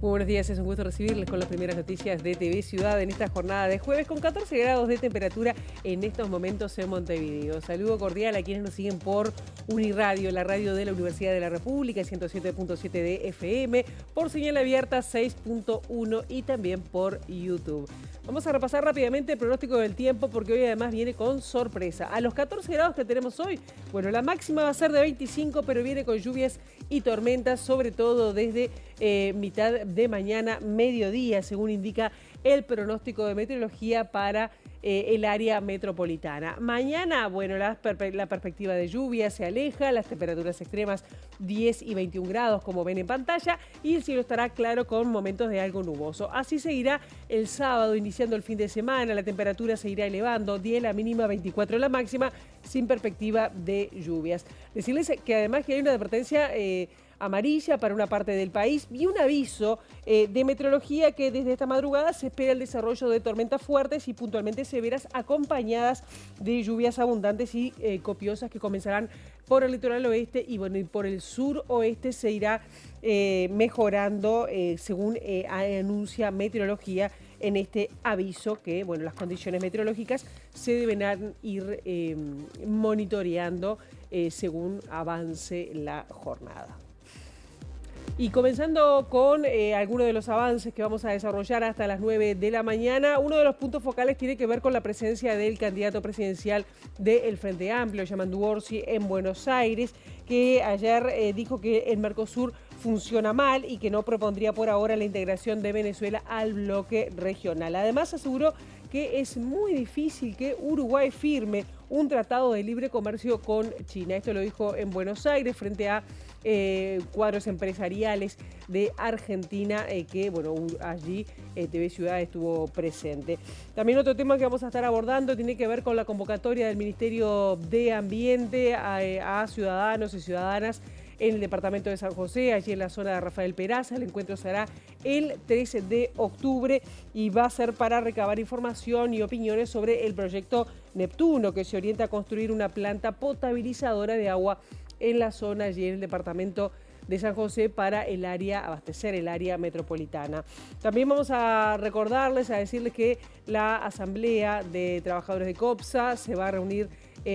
Muy buenos días, es un gusto recibirles con las primeras noticias de TV Ciudad en esta jornada de jueves con 14 grados de temperatura en estos momentos en Montevideo. Saludo cordial a quienes nos siguen por Uniradio, la radio de la Universidad de la República, 107.7 de FM, por señal abierta 6.1 y también por YouTube. Vamos a repasar rápidamente el pronóstico del tiempo porque hoy además viene con sorpresa. A los 14 grados que tenemos hoy, bueno, la máxima va a ser de 25, pero viene con lluvias y tormentas, sobre todo desde mitad de mañana, mediodía, según indica el pronóstico de meteorología para el área metropolitana. Mañana, bueno, la perspectiva de lluvia se aleja, las temperaturas extremas 10 y 21 grados, como ven en pantalla, y el cielo estará claro con momentos de algo nuboso. Así seguirá el sábado, iniciando el fin de semana, la temperatura se irá elevando, 10 la mínima, 24 la máxima, sin perspectiva de lluvias. Decirles que además que hay una advertencia amarilla para una parte del país y un aviso de meteorología que desde esta madrugada se espera el desarrollo de tormentas fuertes y puntualmente severas acompañadas de lluvias abundantes y copiosas que comenzarán por el litoral oeste y bueno, y por el sur oeste se irá mejorando según anuncia meteorología en este aviso que, bueno, las condiciones meteorológicas se deben ir monitoreando según avance la jornada. Y comenzando con algunos de los avances que vamos a desarrollar hasta las 9 de la mañana, uno de los puntos focales tiene que ver con la presencia del candidato presidencial del Frente Amplio, Yamandu Orsi, en Buenos Aires, que ayer dijo que el Mercosur funciona mal y que no propondría por ahora la integración de Venezuela al bloque regional. Además aseguró que es muy difícil que Uruguay firme un tratado de libre comercio con China. Esto lo dijo en Buenos Aires frente a cuadros empresariales de Argentina que, bueno, allí TV Ciudad estuvo presente. También otro tema que vamos a estar abordando tiene que ver con la convocatoria del Ministerio de Ambiente a ciudadanos y ciudadanas en el departamento de San José, allí en la zona de Rafael Peraza. El encuentro será el 13 de octubre y va a ser para recabar información y opiniones sobre el proyecto Neptuno, que se orienta a construir una planta potabilizadora de agua en la zona, allí en el departamento de San José, para abastecer el área metropolitana. También vamos a recordarles, a decirles que la Asamblea de Trabajadores de COPSA se va a reunir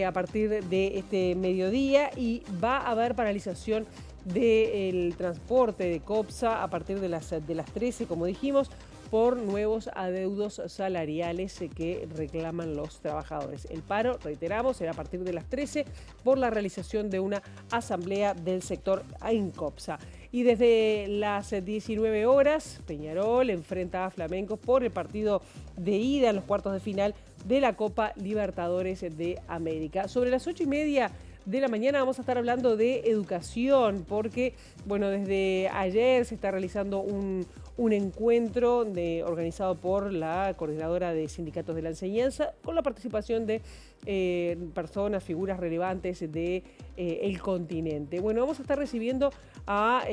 a partir de este mediodía y va a haber paralización del transporte de COPSA a partir de las 13, como dijimos, por nuevos adeudos salariales que reclaman los trabajadores. El paro, reiteramos, será a partir de las 13 por la realización de una asamblea del sector en COPSA. Y desde las 19 horas, Peñarol enfrenta a Flamengo por el partido de ida en los cuartos de final de la Copa Libertadores de América. Sobre las 8:30 de la mañana vamos a estar hablando de educación porque, bueno, desde ayer se está realizando un encuentro organizado por la Coordinadora de Sindicatos de la Enseñanza con la participación de personas, figuras relevantes del continente. Bueno, vamos a estar recibiendo a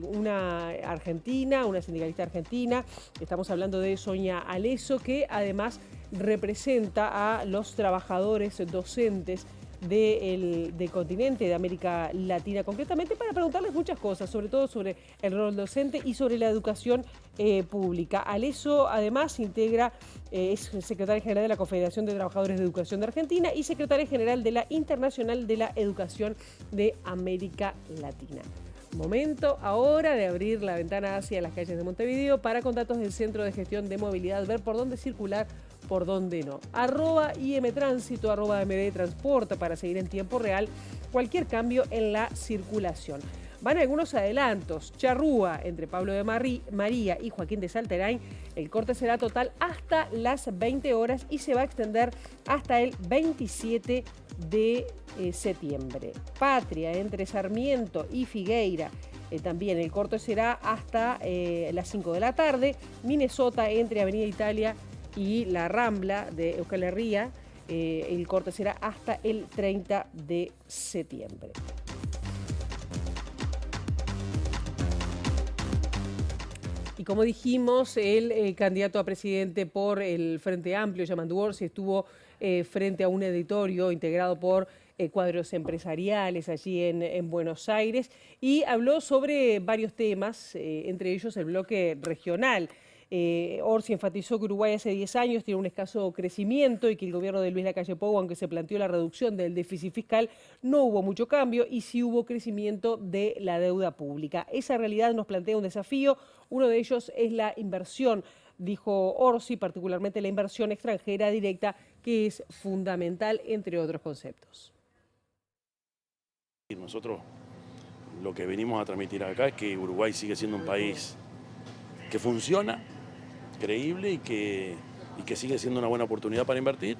una argentina, una sindicalista argentina. Estamos hablando de Sonia Aleso, que además representa a los trabajadores docentes del continente, de América Latina concretamente, para preguntarles muchas cosas, sobre todo sobre el rol docente y sobre la educación pública. Aleso además integra, es secretaria general de la Confederación de Trabajadores de Educación de Argentina y secretaria general de la Internacional de la Educación de América Latina. Momento ahora de abrir la ventana hacia las calles de Montevideo para, con datos del Centro de Gestión de Movilidad, ver por dónde circular, por dónde no. @IMTránsito, @MDTransporta para seguir en tiempo real cualquier cambio en la circulación. Van algunos adelantos. Charrúa, entre Pablo de María y Joaquín de Salterain, el corte será total hasta las 20 horas y se va a extender hasta el 27 de septiembre. Patria, entre Sarmiento y Figueira, también el corte será hasta las 5 de la tarde. Minnesota, entre Avenida Italia y la Rambla de Euskal Herria, el corte será hasta el 30 de septiembre. Y como dijimos, el candidato a presidente por el Frente Amplio, Yamandu Orsi, estuvo frente a un editorio integrado por cuadros empresariales allí en Buenos Aires y habló sobre varios temas, entre ellos el bloque regional. Orsi enfatizó que Uruguay hace 10 años tiene un escaso crecimiento y que el gobierno de Luis Lacalle Pou, aunque se planteó la reducción del déficit fiscal, no hubo mucho cambio y sí hubo crecimiento de la deuda pública. Esa realidad nos plantea un desafío, uno de ellos es la inversión, dijo Orsi, particularmente la inversión extranjera directa, que es fundamental, entre otros conceptos. Nosotros lo que venimos a transmitir acá es que Uruguay sigue siendo un país que funciona, creíble y que sigue siendo una buena oportunidad para invertir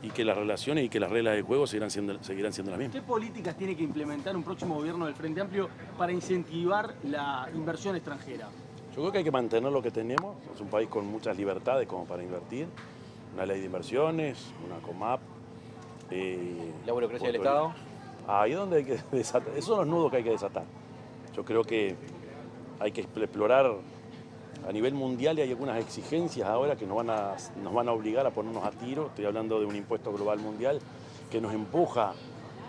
y que las relaciones y que las reglas de juego seguirán siendo las mismas. ¿Qué políticas tiene que implementar un próximo gobierno del Frente Amplio para incentivar la inversión extranjera? Yo creo que hay que mantener lo que tenemos, es un país con muchas libertades como para invertir, una ley de inversiones, una COMAP. ¿La burocracia del Estado? Ahí es donde hay que desatar, esos son los nudos que hay que desatar. Yo creo que hay que explorar a nivel mundial y hay algunas exigencias ahora que nos van a obligar a ponernos a tiro. Estoy hablando de un impuesto global mundial que nos empuja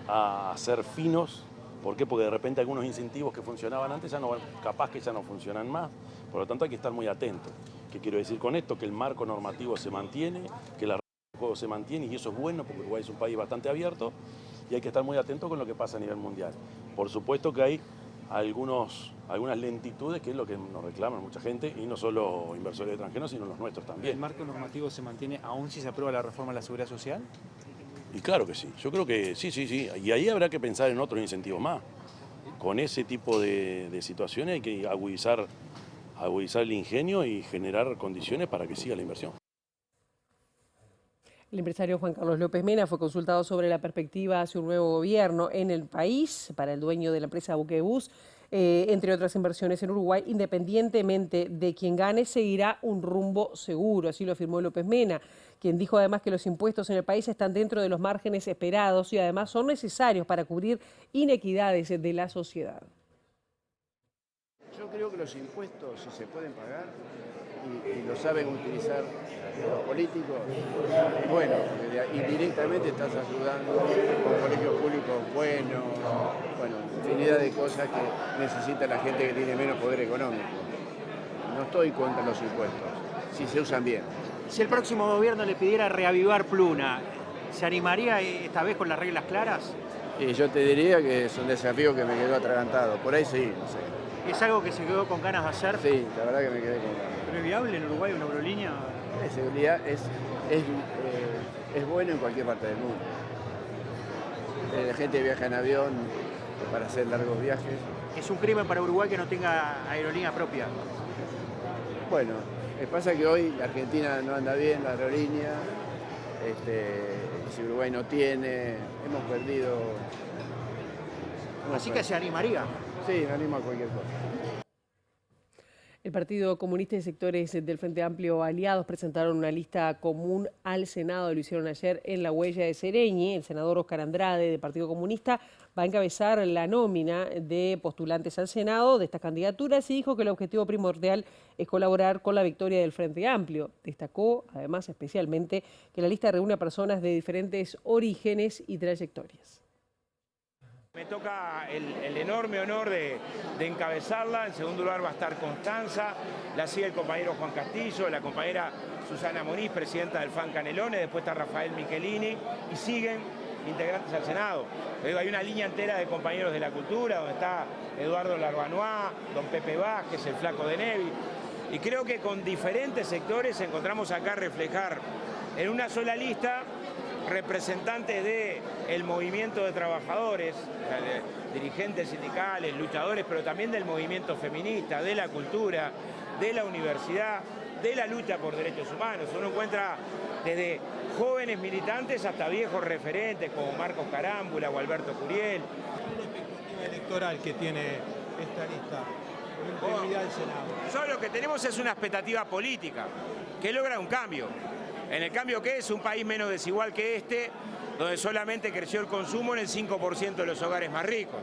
a ser finos. ¿Por qué? Porque de repente algunos incentivos que funcionaban antes capaz que ya no funcionan más. Por lo tanto hay que estar muy atentos. ¿Qué quiero decir con esto? Que el marco normativo se mantiene, que la regla de juego se mantiene y eso es bueno porque Uruguay es un país bastante abierto y hay que estar muy atentos con lo que pasa a nivel mundial. Por supuesto que hay algunas lentitudes, que es lo que nos reclaman mucha gente, y no solo inversores extranjeros, sino los nuestros también. ¿El marco normativo se mantiene aún si se aprueba la reforma de la Seguridad Social? Y claro que sí, yo creo que sí. Y ahí habrá que pensar en otros incentivos más. Con ese tipo de situaciones hay que agudizar el ingenio y generar condiciones para que siga la inversión. El empresario Juan Carlos López Mena fue consultado sobre la perspectiva hacia un nuevo gobierno en el país para el dueño de la empresa Buquebus, entre otras inversiones en Uruguay. Independientemente de quien gane, seguirá un rumbo seguro, así lo afirmó López Mena, quien dijo además que los impuestos en el país están dentro de los márgenes esperados y además son necesarios para cubrir inequidades de la sociedad. Yo creo que los impuestos, si se pueden pagar y lo saben utilizar los políticos, bueno, indirectamente estás ayudando con colegios públicos buenos, bueno, infinidad de cosas que necesita la gente que tiene menos poder económico. No estoy contra los impuestos, si se usan bien. Si el próximo gobierno le pidiera reavivar Pluna, ¿se animaría esta vez con las reglas claras? Y yo te diría que es un desafío que me quedó atragantado, por ahí sí, no sé. ¿Es algo que se quedó con ganas de hacer? Sí, la verdad que me quedé con ganas. ¿Pero es viable en Uruguay una eurolínea? Es bueno en cualquier parte del mundo. La gente viaja en avión para hacer largos viajes. ¿Es un crimen para Uruguay que no tenga aerolínea propia? Bueno, pasa que hoy Argentina no anda bien, la aerolínea, si Uruguay no tiene, hemos perdido... Así que se animaría. Sí, me animo a cualquier cosa. El Partido Comunista y sectores del Frente Amplio aliados presentaron una lista común al Senado, lo hicieron ayer en la Huella de Sereñi. El senador Oscar Andrade, del Partido Comunista, va a encabezar la nómina de postulantes al Senado de estas candidaturas y dijo que el objetivo primordial es colaborar con la victoria del Frente Amplio. Destacó, además, especialmente que la lista reúne a personas de diferentes orígenes y trayectorias. Me toca el enorme honor de encabezarla. En segundo lugar va a estar Constanza, la sigue el compañero Juan Castillo, la compañera Susana Moniz, presidenta del FAN Canelones, después está Rafael Michelini y siguen integrantes al Senado. Hay una línea entera de compañeros de la cultura, donde está Eduardo Larbanois, don Pepe Vázquez, el Flaco de Nevi. Y creo que con diferentes sectores encontramos acá reflejar en una sola lista representantes del movimiento de trabajadores, dirigentes sindicales, luchadores, pero también del movimiento feminista, de la cultura, de la universidad, de la lucha por derechos humanos. Uno encuentra desde jóvenes militantes hasta viejos referentes como Marcos Carámbula o Alberto Curiel. ¿Cuál es la perspectiva electoral que tiene esta lista? ¿Qué integridad del Senado? Solo lo que tenemos es una expectativa política que logra un cambio. En el cambio que es un país menos desigual que este, donde solamente creció el consumo en el 5% de los hogares más ricos.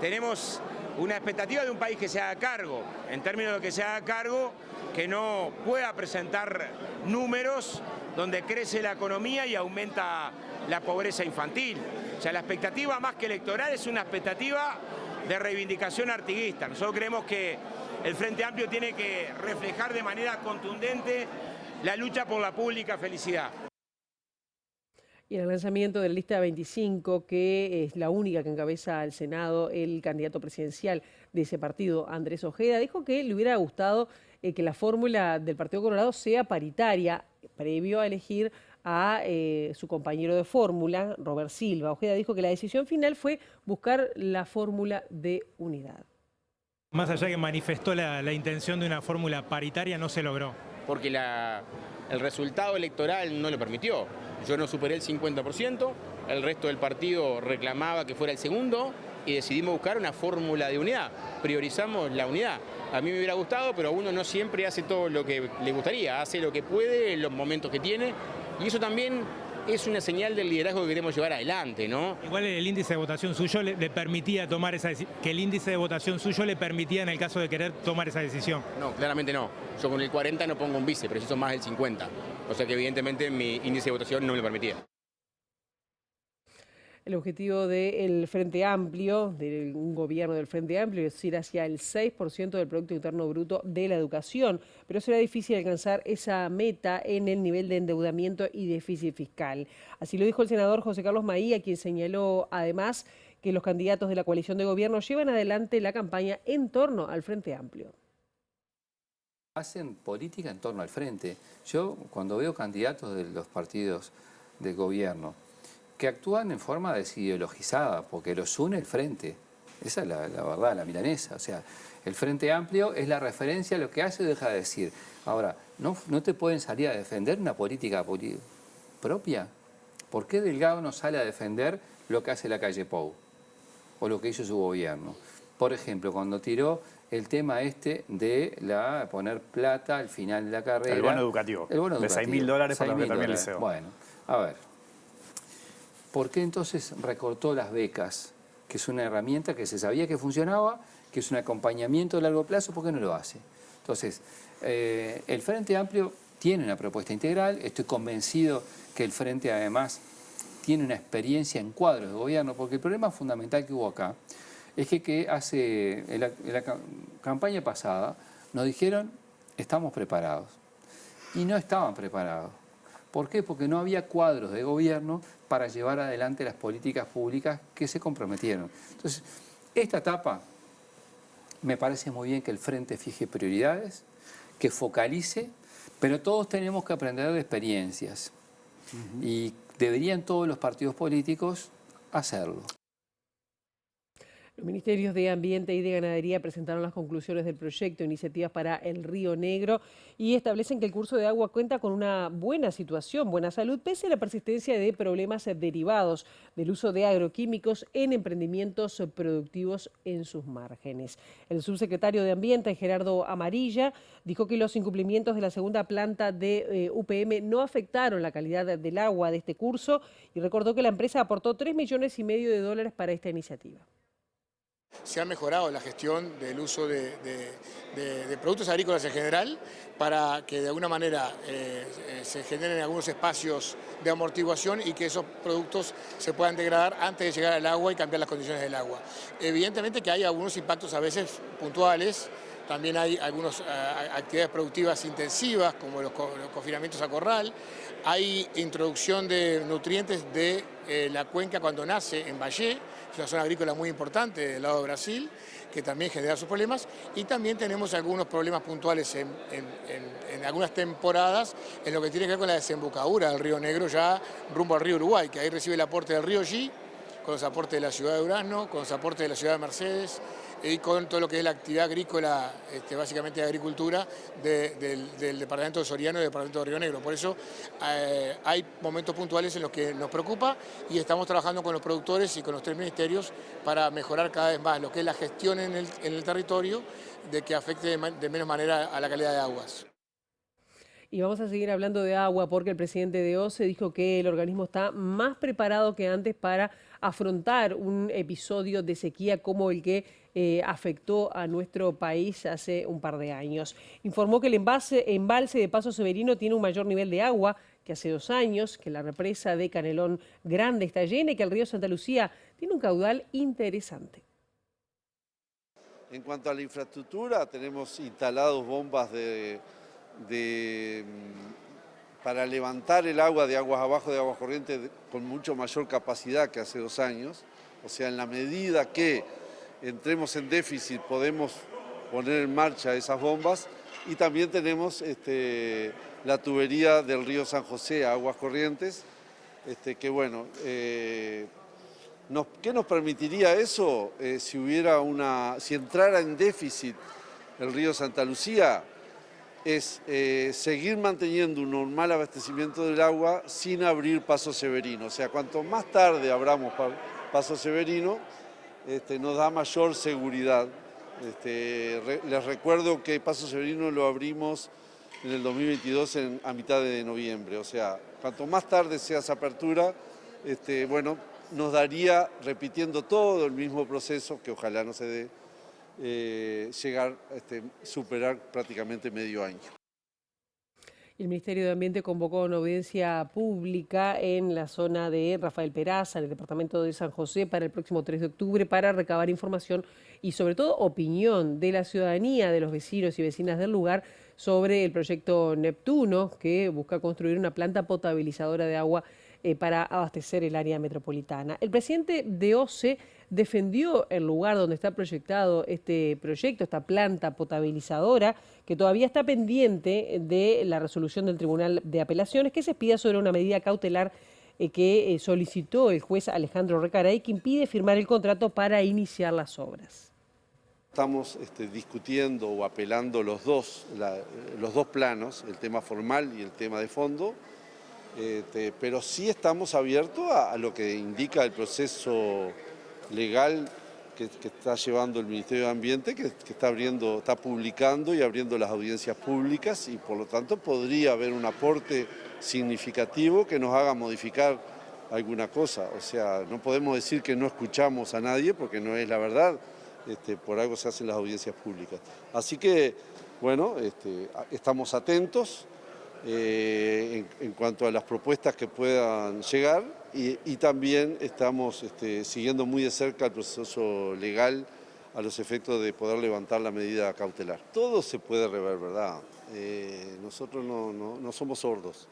Tenemos una expectativa de un país que se haga cargo, en términos de que se haga cargo, que no pueda presentar números donde crece la economía y aumenta la pobreza infantil. O sea, la expectativa más que electoral es una expectativa de reivindicación artiguista. Nosotros creemos que el Frente Amplio tiene que reflejar de manera contundente la lucha por la pública felicidad. Y en el lanzamiento de la lista 25, que es la única que encabeza al Senado, el candidato presidencial de ese partido, Andrés Ojeda, dijo que le hubiera gustado que la fórmula del Partido Colorado sea paritaria, previo a elegir a su compañero de fórmula, Robert Silva. Ojeda dijo que la decisión final fue buscar la fórmula de unidad. Más allá que manifestó la intención de una fórmula paritaria, no se logró. Porque el resultado electoral no lo permitió. Yo no superé el 50%, el resto del partido reclamaba que fuera el segundo y decidimos buscar una fórmula de unidad. Priorizamos la unidad. A mí me hubiera gustado, pero uno no siempre hace todo lo que le gustaría, hace lo que puede en los momentos que tiene y eso también es una señal del liderazgo que queremos llevar adelante, ¿no? Igual el índice de votación suyo le permitía tomar esa decisión, que el índice de votación suyo le permitía en el caso de querer tomar esa decisión. No, claramente no. Yo con el 40 no pongo un vice, preciso más del 50. O sea que evidentemente mi índice de votación no me lo permitía. El objetivo del Frente Amplio, de un gobierno del Frente Amplio, es ir hacia el 6% del Producto Interno Bruto de la educación, pero será difícil alcanzar esa meta en el nivel de endeudamiento y déficit fiscal. Así lo dijo el senador José Carlos Maía, quien señaló además que los candidatos de la coalición de gobierno llevan adelante la campaña en torno al Frente Amplio. Hacen política en torno al Frente. Yo cuando veo candidatos de los partidos del gobierno, que actúan en forma desideologizada, porque los une el Frente. Esa es la verdad, la milanesa. O sea, el Frente Amplio es la referencia a lo que hace o deja de decir. Ahora, ¿no te pueden salir a defender una política propia? ¿Por qué Delgado no sale a defender lo que hace la calle Pou? O lo que hizo su gobierno. Por ejemplo, cuando tiró el tema de poner plata al final de la carrera. El bono educativo. El bono educativo. De $6.000 para los que terminen el liceo. Bueno, a ver. ¿Por qué entonces recortó las becas? Que es una herramienta que se sabía que funcionaba, que es un acompañamiento a largo plazo, ¿por qué no lo hace? Entonces, el Frente Amplio tiene una propuesta integral, estoy convencido que el Frente además tiene una experiencia en cuadros de gobierno, porque el problema fundamental que hubo acá es que en la campaña pasada nos dijeron estamos preparados y no estaban preparados. ¿Por qué? Porque no había cuadros de gobierno para llevar adelante las políticas públicas que se comprometieron. Entonces, esta etapa me parece muy bien que el Frente fije prioridades, que focalice, pero todos tenemos que aprender de experiencias. Y deberían todos los partidos políticos hacerlo. Los ministerios de Ambiente y de Ganadería presentaron las conclusiones del proyecto Iniciativas para el Río Negro y establecen que el curso de agua cuenta con una buena situación, buena salud, pese a la persistencia de problemas derivados del uso de agroquímicos en emprendimientos productivos en sus márgenes. El subsecretario de Ambiente, Gerardo Amarilla, dijo que los incumplimientos de la segunda planta de UPM no afectaron la calidad del agua de este curso y recordó que la empresa aportó $3,5 millones para esta iniciativa. Se ha mejorado la gestión del uso de productos agrícolas en general para que de alguna manera se generen algunos espacios de amortiguación y que esos productos se puedan degradar antes de llegar al agua y cambiar las condiciones del agua. Evidentemente que hay algunos impactos a veces puntuales. También hay algunas actividades productivas intensivas, como los confinamientos a corral. Hay introducción de nutrientes de la cuenca cuando nace en Valle, es una zona agrícola muy importante del lado de Brasil, que también genera sus problemas. Y también tenemos algunos problemas puntuales en algunas temporadas en lo que tiene que ver con la desembocadura del Río Negro, ya rumbo al río Uruguay, que ahí recibe el aporte del río G, con los aportes de la ciudad de Durazno, con los aportes de la ciudad de Mercedes y con todo lo que es la actividad agrícola, básicamente de agricultura del departamento de Soriano y del departamento de Río Negro. Por eso hay momentos puntuales en los que nos preocupa y estamos trabajando con los productores y con los 3 ministerios para mejorar cada vez más lo que es la gestión en el territorio, de que afecte de menos manera a la calidad de aguas. Y vamos a seguir hablando de agua porque el presidente de OCE dijo que el organismo está más preparado que antes para afrontar un episodio de sequía como el que afectó a nuestro país hace un par de años. Informó que el embalse de Paso Severino tiene un mayor nivel de agua que hace 2 años que la represa de Canelón Grande está llena y que el río Santa Lucía tiene un caudal interesante. En cuanto a la infraestructura, tenemos instalados bombas para levantar el agua de aguas abajo de aguas corrientes con mucho mayor capacidad que hace 2 años. O sea, en la medida que entremos en déficit podemos poner en marcha esas bombas, y también tenemos la tubería del río San José a aguas corrientes, que bueno, ¿qué nos permitiría eso? Si entrara en déficit el río Santa Lucía, es seguir manteniendo un normal abastecimiento del agua sin abrir Paso Severino. O sea, cuanto más tarde abramos Paso Severino, nos da mayor seguridad. Les recuerdo que Paso Severino lo abrimos en el 2022 a mitad de noviembre. O sea, cuanto más tarde sea esa apertura, bueno, nos daría, repitiendo todo el mismo proceso, que ojalá no se dé, superar prácticamente medio año. El Ministerio de Ambiente convocó una audiencia pública en la zona de Rafael Peraza, en el departamento de San José, para el próximo 3 de octubre, para recabar información y sobre todo opinión de la ciudadanía, de los vecinos y vecinas del lugar, sobre el proyecto Neptuno, que busca construir una planta potabilizadora de agua para abastecer el área metropolitana. El presidente de OCE defendió el lugar donde está proyectado este proyecto, esta planta potabilizadora, que todavía está pendiente de la resolución del Tribunal de Apelaciones, que se expida sobre una medida cautelar que solicitó el juez Alejandro Recaray, que impide firmar el contrato para iniciar las obras. Estamos discutiendo o apelando los dos planos, el tema formal y el tema de fondo, pero sí estamos abiertos a lo que indica el proceso legal que está llevando el Ministerio de Ambiente, que está publicando y abriendo las audiencias públicas, y por lo tanto podría haber un aporte significativo que nos haga modificar alguna cosa. O sea, no podemos decir que no escuchamos a nadie, porque no es la verdad. Por algo se hacen las audiencias públicas. Así que, bueno, estamos atentos en cuanto a las propuestas que puedan llegar, y también estamos siguiendo muy de cerca el proceso legal a los efectos de poder levantar la medida cautelar. Todo se puede rever, ¿verdad? Nosotros no somos sordos.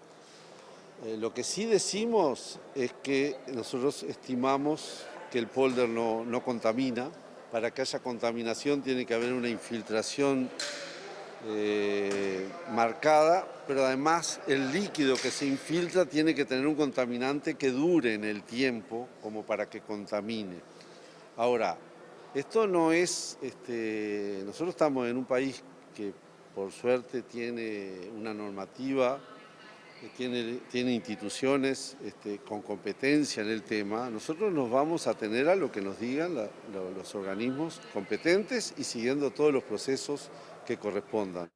Lo que sí decimos es que nosotros estimamos que el pólder no contamina. Para que haya contaminación tiene que haber una infiltración marcada, pero además el líquido que se infiltra tiene que tener un contaminante que dure en el tiempo como para que contamine. Ahora, esto no es, nosotros estamos en un país que por suerte tiene una normativa, tiene instituciones con competencia en el tema. Nosotros nos vamos a atener a lo que nos digan los organismos competentes y siguiendo todos los procesos que correspondan.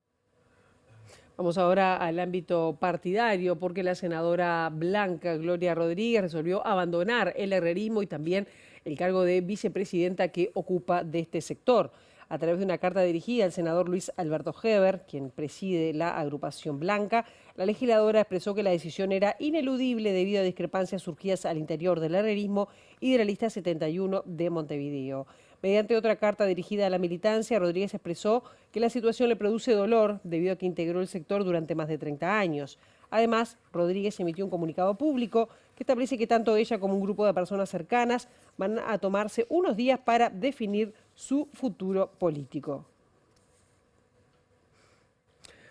Vamos ahora al ámbito partidario, porque la senadora Blanca Gloria Rodríguez resolvió abandonar el herrerismo y también el cargo de vicepresidenta que ocupa de este sector. A través de una carta dirigida al senador Luis Alberto Heber, quien preside la agrupación Blanca, la legisladora expresó que la decisión era ineludible debido a discrepancias surgidas al interior del herrerismo y de la lista 71 de Montevideo. Mediante otra carta dirigida a la militancia, Rodríguez expresó que la situación le produce dolor debido a que integró el sector durante más de 30 años. Además, Rodríguez emitió un comunicado público que establece que tanto ella como un grupo de personas cercanas van a tomarse unos días para definir su futuro político.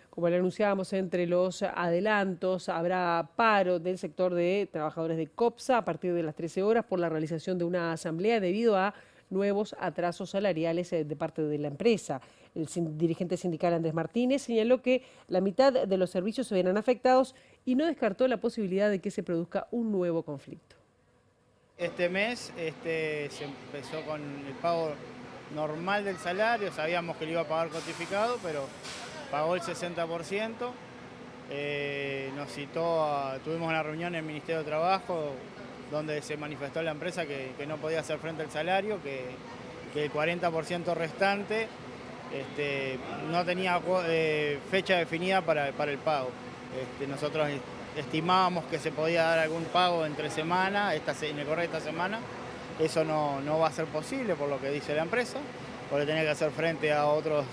Como le anunciábamos, entre los adelantos habrá paro del sector de trabajadores de COPSA a partir de las 13 horas por la realización de una asamblea debido a nuevos atrasos salariales de parte de la empresa. El dirigente sindical Andrés Martínez señaló que la mitad de los servicios se verán afectados y no descartó la posibilidad de que se produzca un nuevo conflicto. Este mes se empezó con el pago normal del salario, sabíamos que lo iba a pagar codificado, pero pagó el 60%. Nos citó, tuvimos una reunión en el Ministerio de Trabajo donde se manifestó la empresa que no podía hacer frente al salario, que el 40% restante no tenía fecha definida para el pago. Nosotros estimábamos que se podía dar algún pago entre semana, en el correo de esta semana. Eso no va a ser posible por lo que dice la empresa, porque tenía que hacer frente a otros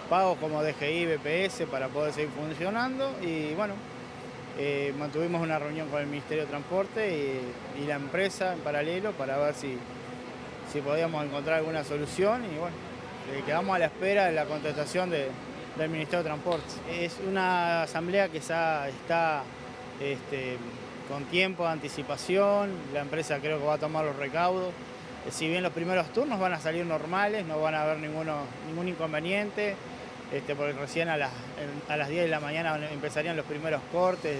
pagos como DGI, BPS para poder seguir funcionando. Y bueno, mantuvimos una reunión con el Ministerio de Transporte y la empresa en paralelo para ver si podíamos encontrar alguna solución, y bueno, quedamos a la espera de la contestación del Ministerio de Transporte. Es una asamblea que ya está con tiempo de anticipación, la empresa creo que va a tomar los recaudos. Si bien los primeros turnos van a salir normales, no van a haber ningún inconveniente, porque recién a las 10 de la mañana empezarían los primeros cortes,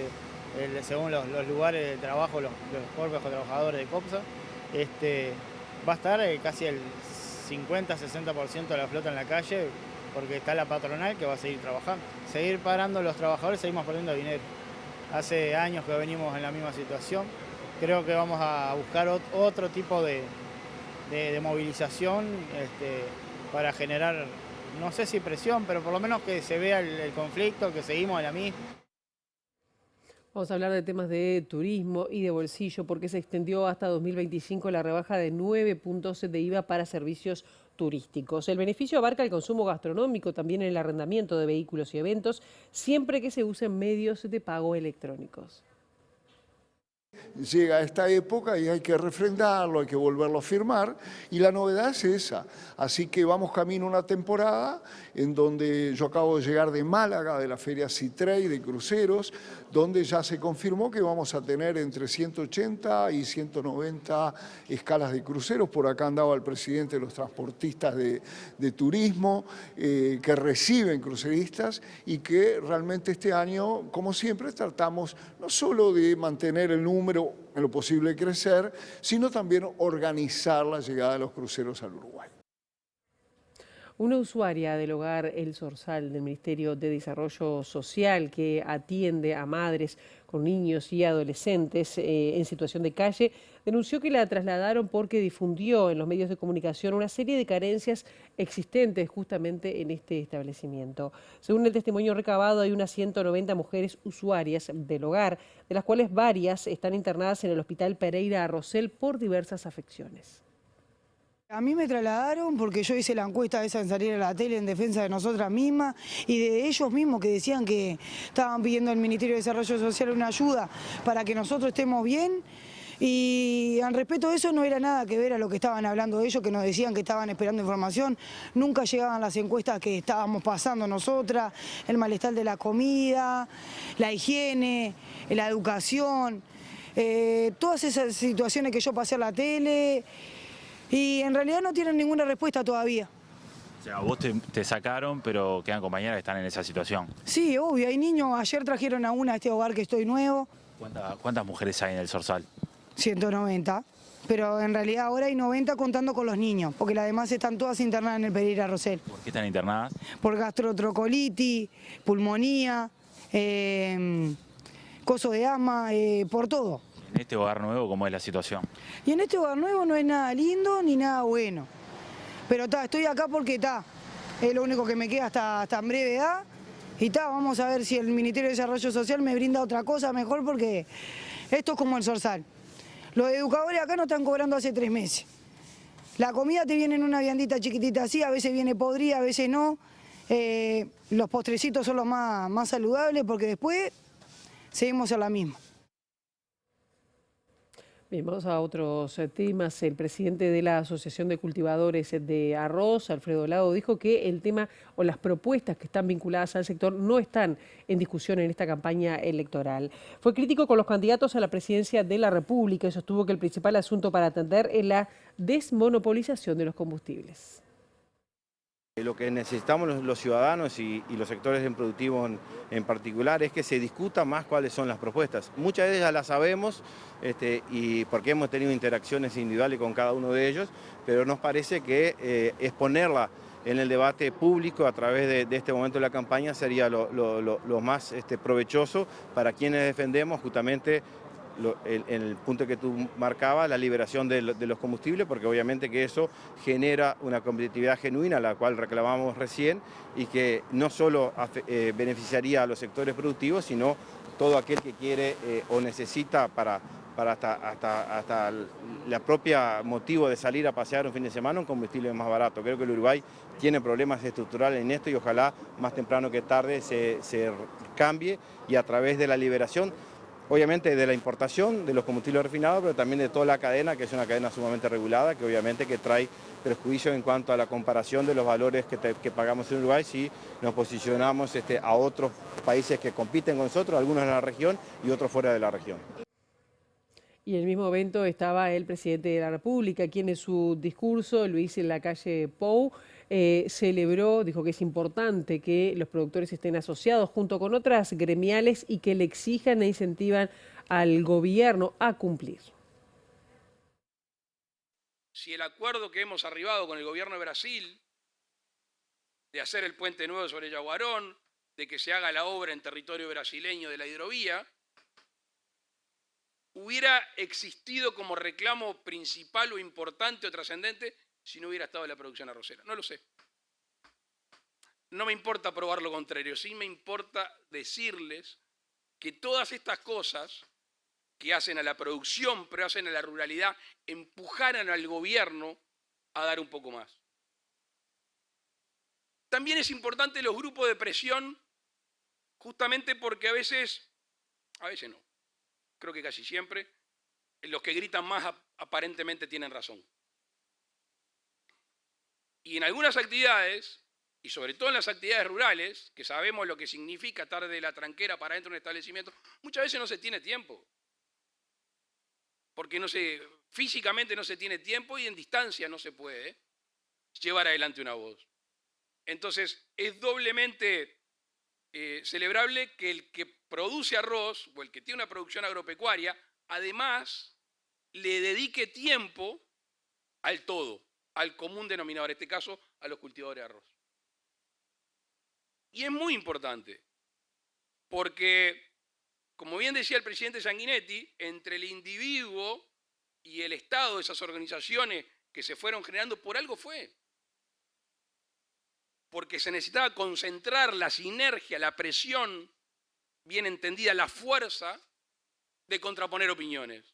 según los lugares de trabajo, los cuerpos de trabajadores de COPSA. Va a estar casi el 50-60% de la flota en la calle, porque está la patronal que va a seguir trabajando. Seguir parando los trabajadores, seguimos perdiendo dinero. Hace años que venimos en la misma situación. Creo que vamos a buscar otro tipo de movilización para generar, no sé si presión, pero por lo menos que se vea el conflicto, que seguimos en la misma. Vamos a hablar de temas de turismo y de bolsillo, porque se extendió hasta 2025 la rebaja de 9 puntos de IVA para servicios turísticos. El beneficio abarca el consumo gastronómico, también el arrendamiento de vehículos y eventos, siempre que se usen medios de pago electrónicos. Llega esta época y hay que refrendarlo, hay que volverlo a firmar, y la novedad es esa. Así que vamos camino a una temporada en donde yo acabo de llegar de Málaga, de la Feria Citrey de cruceros, donde ya se confirmó que vamos a tener entre 180 y 190 escalas de cruceros. Por acá andaba el presidente de los transportistas de turismo, que reciben cruceristas, y que realmente este año, como siempre, tratamos no solo de mantener el número, en lo posible crecer, sino también organizar la llegada de los cruceros al Uruguay. Una usuaria del hogar El Zorzal del Ministerio de Desarrollo Social, que atiende a madres con niños y adolescentes en situación de calle, denunció que la trasladaron porque difundió en los medios de comunicación una serie de carencias existentes justamente en este establecimiento. Según el testimonio recabado, hay unas 190 mujeres usuarias del hogar, de las cuales varias están internadas en el Hospital Pereira Arrocel por diversas afecciones. A mí me trasladaron porque yo hice la encuesta esa en salir a la tele en defensa de nosotras mismas y de ellos mismos que decían que estaban pidiendo al Ministerio de Desarrollo Social una ayuda para que nosotros estemos bien. Y al respecto de eso no era nada que ver a lo que estaban hablando ellos, que nos decían que estaban esperando información. Nunca llegaban las encuestas que estábamos pasando nosotras, el malestar de la comida, la higiene, la educación, todas esas situaciones que yo pasé a la tele. Y en realidad no tienen ninguna respuesta todavía. O sea, vos te sacaron, pero quedan compañeras que están en esa situación. Sí, obvio, hay niños. Ayer trajeron a una a este hogar que estoy nuevo. ¿Cuántas mujeres hay en el Zorzal? 190. Pero en realidad ahora hay 90 contando con los niños, porque las demás están todas internadas en el Pereira Arrocel. ¿Por qué están internadas? Por gastroenterocolitis, pulmonía, coso de asma, por todo. En este hogar nuevo, ¿cómo es la situación? Y en este hogar nuevo no es nada lindo ni nada bueno. Pero estoy acá porque es lo único que me queda hasta en brevedad. Y vamos a ver si el Ministerio de Desarrollo Social me brinda otra cosa mejor, porque esto es como el Zorzal. Los educadores acá no están cobrando hace 3 meses. La comida te viene en una viandita chiquitita así, a veces viene podrida, a veces no. Los postrecitos son los más saludables, porque después seguimos en la misma. Bien, vamos a otros temas. El presidente de la Asociación de Cultivadores de Arroz, Alfredo Lago, dijo que el tema o las propuestas que están vinculadas al sector no están en discusión en esta campaña electoral. Fue crítico con los candidatos a la presidencia de la República y sostuvo que el principal asunto para atender es la desmonopolización de los combustibles. Lo que necesitamos los ciudadanos y los sectores productivos en particular es que se discuta más cuáles son las propuestas. Muchas de ellas las sabemos y porque hemos tenido interacciones individuales con cada uno de ellos, pero nos parece que exponerla en el debate público a través de este momento de la campaña sería lo más provechoso para quienes defendemos justamente en el punto que tú marcabas, la liberación de los combustibles, porque obviamente que eso genera una competitividad genuina, la cual reclamamos recién, y que no solo beneficiaría a los sectores productivos, sino todo aquel que quiere o necesita para hasta la propia motivo de salir a pasear un fin de semana, un combustible más barato. Creo que el Uruguay tiene problemas estructurales en esto y ojalá más temprano que tarde se cambie, y a través de la liberación, obviamente de la importación de los combustibles refinados, pero también de toda la cadena, que es una cadena sumamente regulada, que obviamente que trae perjuicios en cuanto a la comparación de los valores que pagamos en Uruguay si nos posicionamos a otros países que compiten con nosotros, algunos en la región y otros fuera de la región. Y en el mismo evento estaba el presidente de la República, quien en su discurso, Luis Lacalle Pou, celebró, dijo que es importante que los productores estén asociados junto con otras gremiales y que le exijan e incentivan al gobierno a cumplir. Si el acuerdo que hemos arribado con el gobierno de Brasil, de hacer el puente nuevo sobre Yaguarón, de que se haga la obra en territorio brasileño de la hidrovía, hubiera existido como reclamo principal o importante o trascendente si no hubiera estado la producción arrocera. No lo sé. No me importa probar lo contrario, sí me importa decirles que todas estas cosas que hacen a la producción, pero hacen a la ruralidad, empujaran al gobierno a dar un poco más. También es importante los grupos de presión, justamente porque a veces no, creo que casi siempre, los que gritan más aparentemente tienen razón. Y en algunas actividades, y sobre todo en las actividades rurales, que sabemos lo que significa estar de la tranquera para dentro de un establecimiento, muchas veces no se tiene tiempo. Porque físicamente no se tiene tiempo y en distancia no se puede llevar adelante una voz. Entonces, es doblemente celebrable que el que produce arroz o el que tiene una producción agropecuaria, además le dedique tiempo al todo, al común denominador, en este caso a los cultivadores de arroz. Y es muy importante, porque, como bien decía el presidente Sanguinetti, entre el individuo y el Estado, esas organizaciones que se fueron generando, por algo fue. Porque se necesitaba concentrar la sinergia, la presión, bien entendida, la fuerza de contraponer opiniones.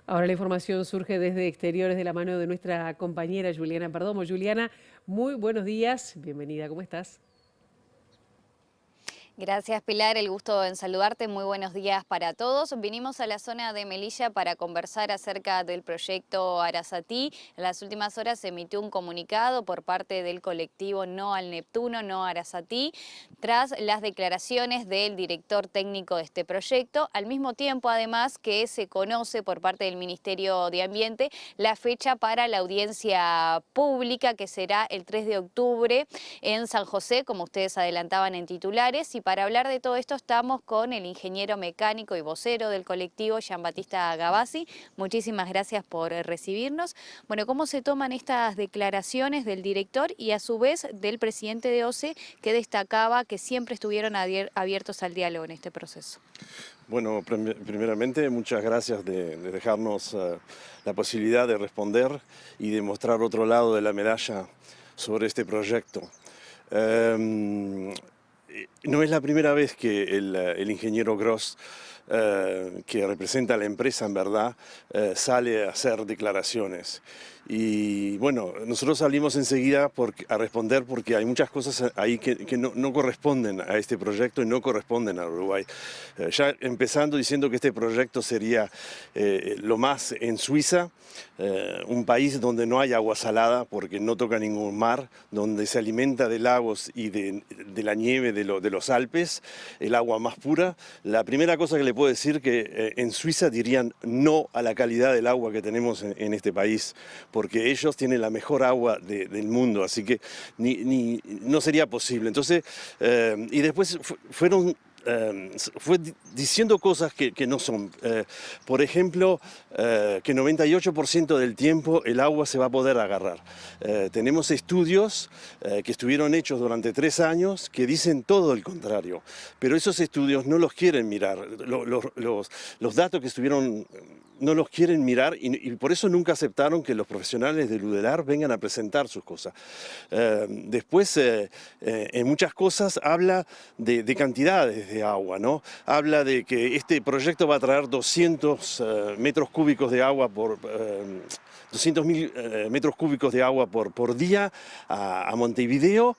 Ahora la información surge desde exteriores de la mano de nuestra compañera Juliana Perdomo. Juliana, muy buenos días, bienvenida, ¿cómo estás? Gracias, Pilar, el gusto en saludarte, muy buenos días para todos. Vinimos a la zona de Melilla para conversar acerca del proyecto Arasatí. En las últimas horas se emitió un comunicado por parte del colectivo No al Neptuno, No a Arasatí, tras las declaraciones del director técnico de este proyecto, al mismo tiempo además que se conoce por parte del Ministerio de Ambiente la fecha para la audiencia pública, que será el 3 de octubre en San José, como ustedes adelantaban en titulares. Y para hablar de todo esto estamos con el ingeniero mecánico y vocero del colectivo, Jean-Baptiste Gavassi. Muchísimas gracias por recibirnos. Bueno, ¿cómo se toman estas declaraciones del director y a su vez del presidente de OCE, que destacaba que siempre estuvieron abiertos al diálogo en este proceso? Bueno, primeramente muchas gracias de dejarnos la posibilidad de responder y de mostrar otro lado de la medalla sobre este proyecto. No es la primera vez que el ingeniero Gross, que representa a la empresa en verdad, sale a hacer declaraciones. Y bueno, nosotros salimos enseguida a responder porque hay muchas cosas ahí que no corresponden a este proyecto y no corresponden a Uruguay. Ya empezando diciendo que este proyecto sería lo más en Suiza, un país donde no hay agua salada porque no toca ningún mar, donde se alimenta de lagos y de la nieve de los Alpes, el agua más pura. La primera cosa que le puedo decir que en Suiza dirían no a la calidad del agua que tenemos en este país, porque ellos tienen la mejor agua del mundo, así que no sería posible. Entonces, y después fueron fue diciendo cosas que no son. Por ejemplo, que 98% del tiempo el agua se va a poder agarrar. Tenemos estudios que estuvieron hechos durante 3 años que dicen todo el contrario, pero esos estudios no los quieren mirar. Los datos que estuvieron no los quieren mirar y por eso nunca aceptaron que los profesionales del UDELAR vengan a presentar sus cosas. Después, en muchas cosas habla de cantidades de agua, ¿no? Habla de que este proyecto va a traer 200 metros cúbicos de agua por... 200.000 metros cúbicos de agua por día a Montevideo,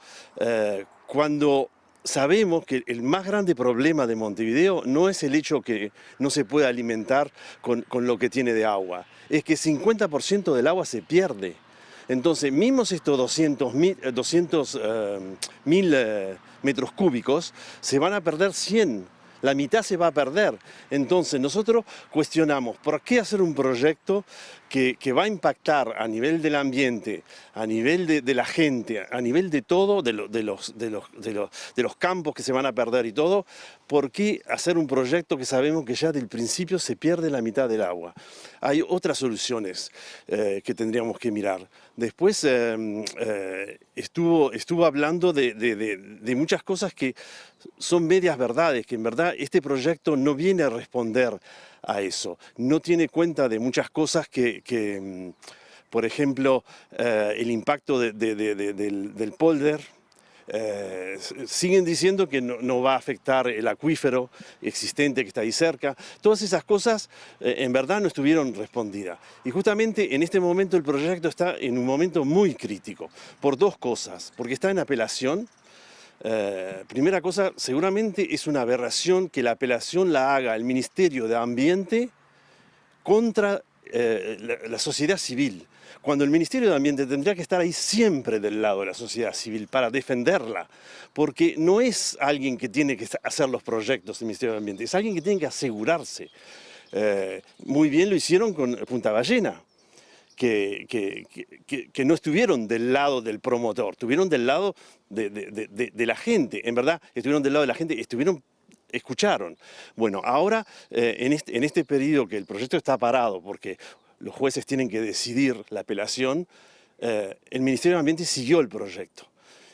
cuando sabemos que el más grande problema de Montevideo no es el hecho que no se pueda alimentar con lo que tiene de agua, es que 50% del agua se pierde. Entonces, mismo estos 200.000 metros cúbicos, se van a perder 100. La mitad se va a perder. Entonces nosotros cuestionamos ¿por qué hacer un proyecto que va a impactar a nivel del ambiente, a nivel de la gente, a nivel de todo, de los campos que se van a perder y todo? ¿Por qué hacer un proyecto que sabemos que ya del principio se pierde la mitad del agua? Hay otras soluciones que tendríamos que mirar. Después estuvo hablando de muchas cosas que son medias verdades, que en verdad este proyecto no viene a responder a eso. No tiene cuenta de muchas cosas que por ejemplo, el impacto del polder. Siguen diciendo que no va a afectar el acuífero existente que está ahí cerca. Todas esas cosas en verdad no estuvieron respondidas. Y justamente en este momento el proyecto está en un momento muy crítico, por 2 cosas. Porque está en apelación. Primera cosa, seguramente es una aberración que la apelación la haga el Ministerio de Ambiente contra la sociedad civil, cuando el Ministerio de Ambiente tendría que estar ahí siempre del lado de la sociedad civil para defenderla, porque no es alguien que tiene que hacer los proyectos del Ministerio de Ambiente, es alguien que tiene que asegurarse. Muy bien lo hicieron con Punta Ballena, que no estuvieron del lado del promotor, estuvieron del lado de la gente, en verdad estuvieron del lado de la gente, escucharon. Bueno, ahora en este periodo que el proyecto está parado porque los jueces tienen que decidir la apelación, el Ministerio de Ambiente siguió el proyecto.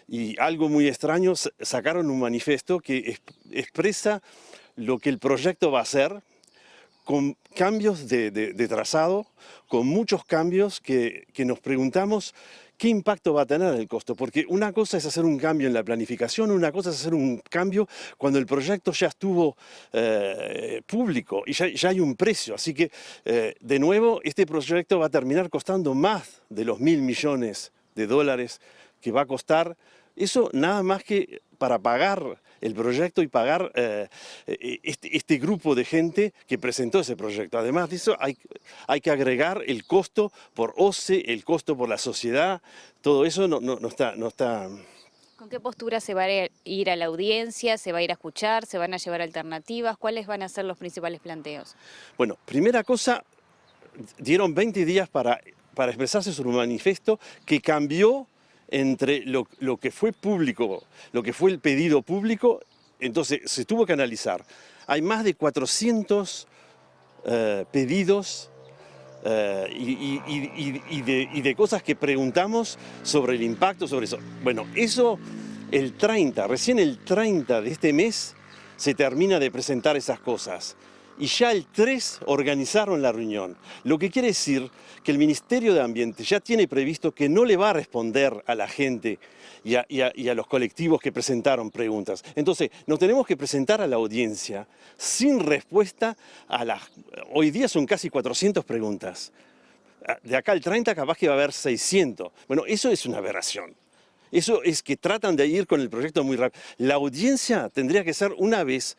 Y algo muy extraño, sacaron un manifiesto que expresa lo que el proyecto va a hacer, con cambios de trazado, con muchos cambios que nos preguntamos qué impacto va a tener el costo. Porque una cosa es hacer un cambio en la planificación, una cosa es hacer un cambio cuando el proyecto ya estuvo público y ya hay un precio. Así que, de nuevo, este proyecto va a terminar costando más de los $1.000 millones que va a costar. Eso nada más que para pagar el proyecto y pagar este grupo de gente que presentó ese proyecto. Además de eso hay que agregar el costo por OCE, el costo por la sociedad, todo eso no está... ¿Con qué postura se va a ir a la audiencia? ¿Se va a ir a escuchar? ¿Se van a llevar alternativas? ¿Cuáles van a ser los principales planteos? Bueno, primera cosa, dieron 20 días para expresarse sobre un manifiesto que cambió entre lo que fue público, lo que fue el pedido público. Entonces se tuvo que analizar. Hay más de 400 pedidos y de cosas que preguntamos sobre el impacto, sobre eso. Bueno, eso recién el 30 de este mes se termina de presentar esas cosas. Y ya el 3 organizaron la reunión, lo que quiere decir que el Ministerio de Ambiente ya tiene previsto que no le va a responder a la gente y a los colectivos que presentaron preguntas. Entonces, nos tenemos que presentar a la audiencia sin respuesta hoy día son casi 400 preguntas. De acá al 30 capaz que va a haber 600. Bueno, eso es una aberración. Eso es que tratan de ir con el proyecto muy rápido. La audiencia tendría que ser una vez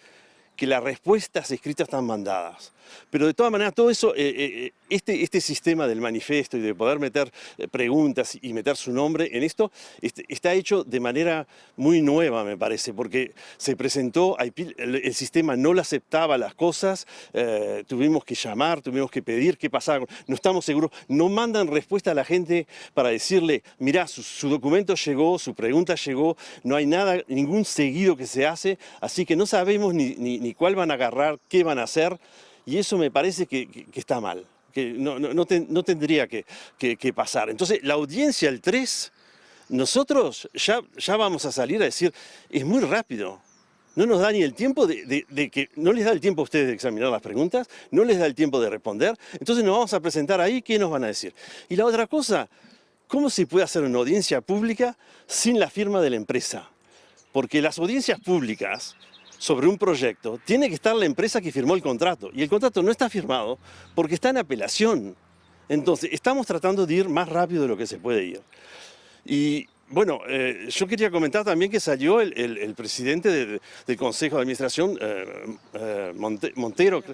que las respuestas escritas están mandadas. Pero de todas maneras, todo eso, este sistema del manifiesto y de poder meter preguntas y meter su nombre en esto, está hecho de manera muy nueva, me parece, porque se presentó, el sistema no le aceptaba las cosas, tuvimos que llamar, tuvimos que pedir qué pasaba, no estamos seguros, no mandan respuesta a la gente para decirle, mirá, su documento llegó, su pregunta llegó, no hay nada, ningún seguido que se hace, así que no sabemos ni cuál van a agarrar, qué van a hacer. Y eso me parece que está mal, que no tendría que pasar. Entonces, la audiencia el 3, nosotros ya vamos a salir a decir, es muy rápido. No nos da ni el tiempo no les da el tiempo a ustedes de examinar las preguntas, no les da el tiempo de responder. Entonces nos vamos a presentar ahí, ¿qué nos van a decir? Y la otra cosa, ¿cómo se puede hacer una audiencia pública sin la firma de la empresa? Porque las audiencias públicas sobre un proyecto, tiene que estar la empresa que firmó el contrato. Y el contrato no está firmado porque está en apelación. Entonces, estamos tratando de ir más rápido de lo que se puede ir. Y bueno, yo quería comentar también que salió el presidente del Consejo de Administración, Montero.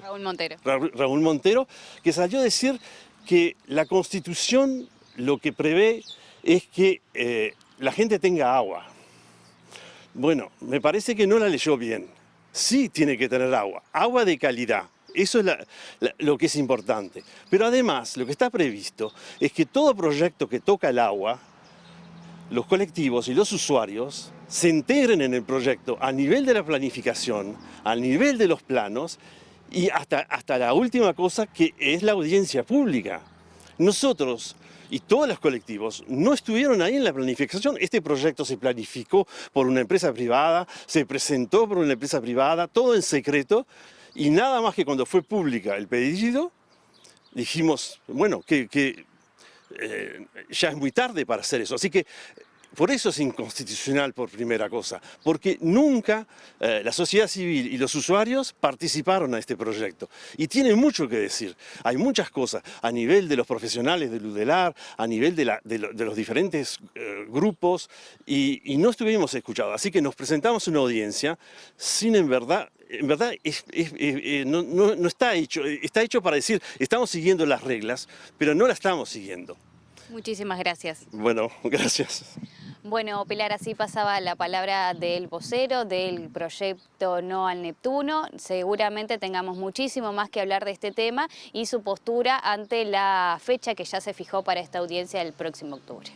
Raúl Montero, que salió a decir que la Constitución lo que prevé es que la gente tenga agua. Bueno, me parece que no la leyó bien. Sí tiene que tener agua, agua de calidad. Eso es lo que es importante. Pero además, lo que está previsto es que todo proyecto que toca el agua, los colectivos y los usuarios se integren en el proyecto a nivel de la planificación, a nivel de los planos y hasta la última cosa que es la audiencia pública. Nosotros y todos los colectivos no estuvieron ahí en la planificación. Este proyecto se planificó por una empresa privada, se presentó por una empresa privada, todo en secreto, y nada más que cuando fue pública el pedido, dijimos, bueno, que ya es muy tarde para hacer eso. Así que por eso es inconstitucional por primera cosa, porque nunca la sociedad civil y los usuarios participaron a este proyecto. Y tiene mucho que decir, hay muchas cosas a nivel de los profesionales del UDELAR, a nivel de los diferentes grupos, y no estuvimos escuchados. Así que nos presentamos una audiencia sin en verdad no está hecho para decir, estamos siguiendo las reglas, pero no las estamos siguiendo. Muchísimas gracias. Bueno, gracias. Bueno, Pilar, así pasaba la palabra del vocero del proyecto No al Neptuno. Seguramente tengamos muchísimo más que hablar de este tema y su postura ante la fecha que ya se fijó para esta audiencia el próximo octubre.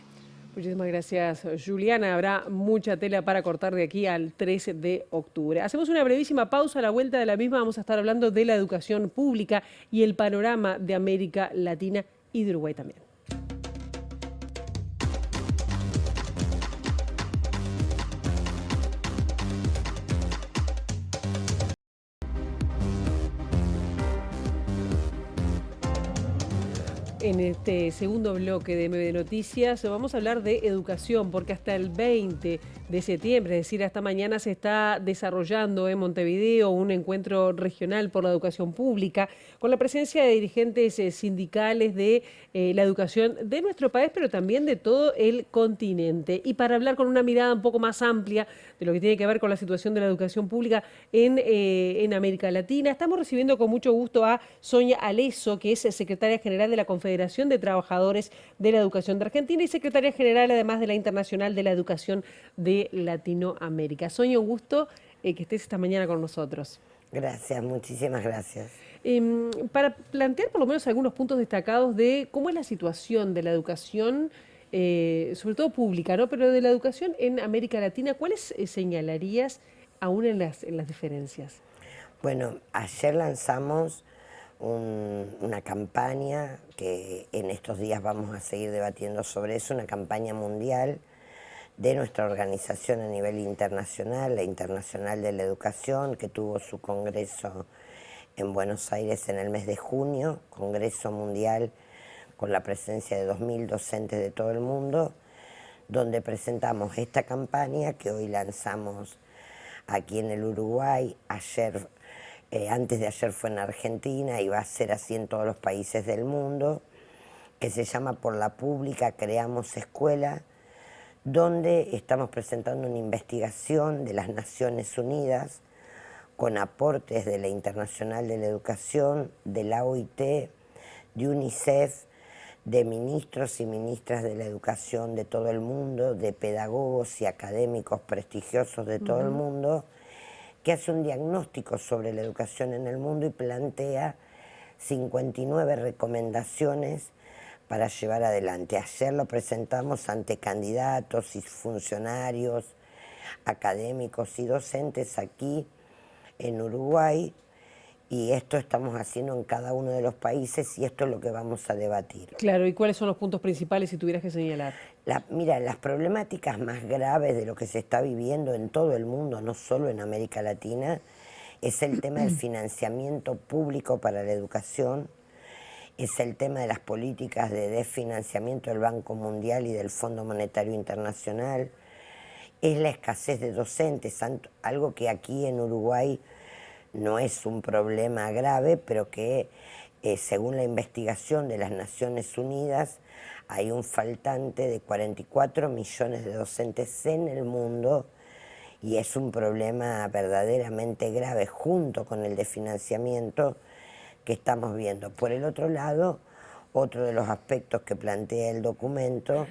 Muchísimas gracias, Juliana. Habrá mucha tela para cortar de aquí al 13 de octubre. Hacemos una brevísima pausa. A la vuelta de la misma vamos a estar hablando de la educación pública y el panorama de América Latina y de Uruguay también. En este segundo bloque de MB Noticias vamos a hablar de educación, porque hasta el 20 de septiembre, es decir, hasta mañana, se está desarrollando en Montevideo un encuentro regional por la educación pública con la presencia de dirigentes sindicales de la educación de nuestro país, pero también de todo el continente. Y para hablar con una mirada un poco más amplia de lo que tiene que ver con la situación de la educación pública en América Latina, estamos recibiendo con mucho gusto a Sonia Aleso, que es secretaria general de la Confederación de Trabajadores de la Educación de Argentina y secretaria general además de la Internacional de la Educación de Latinoamérica. Sonia, un gusto que estés esta mañana con nosotros. Gracias, muchísimas gracias. Para plantear por lo menos algunos puntos destacados de cómo es la situación de la educación, sobre todo pública, ¿no? Pero de la educación en América Latina, ¿cuáles señalarías aún en las diferencias? Bueno, ayer lanzamos una campaña que en estos días vamos a seguir debatiendo sobre eso, una campaña mundial de nuestra organización a nivel internacional, la Internacional de la Educación, que tuvo su congreso en Buenos Aires en el mes de junio, congreso mundial con la presencia de 2.000 docentes de todo el mundo, donde presentamos esta campaña que hoy lanzamos aquí en el Uruguay, ayer, antes de ayer fue en Argentina y va a ser así en todos los países del mundo, que se llama Por la Pública Creamos Escuela, donde estamos presentando una investigación de las Naciones Unidas con aportes de la Internacional de la Educación, de la OIT, de UNICEF, de ministros y ministras de la educación de todo el mundo, de pedagogos y académicos prestigiosos de todo el mundo, que hace un diagnóstico sobre la educación en el mundo y plantea 59 recomendaciones para llevar adelante. Ayer lo presentamos ante candidatos y funcionarios, académicos y docentes aquí en Uruguay, y esto estamos haciendo en cada uno de los países y esto es lo que vamos a debatir. Claro, ¿y cuáles son los puntos principales si tuvieras que señalar? Mira, las problemáticas más graves de lo que se está viviendo en todo el mundo, no solo en América Latina, es el tema del financiamiento público para la educación, es el tema de las políticas de desfinanciamiento del Banco Mundial y del Fondo Monetario Internacional, es la escasez de docentes, algo que aquí en Uruguay no es un problema grave, pero que según la investigación de las Naciones Unidas hay un faltante de 44 millones de docentes en el mundo y es un problema verdaderamente grave junto con el de financiamiento que estamos viendo. Por el otro lado, otro de los aspectos que plantea el documento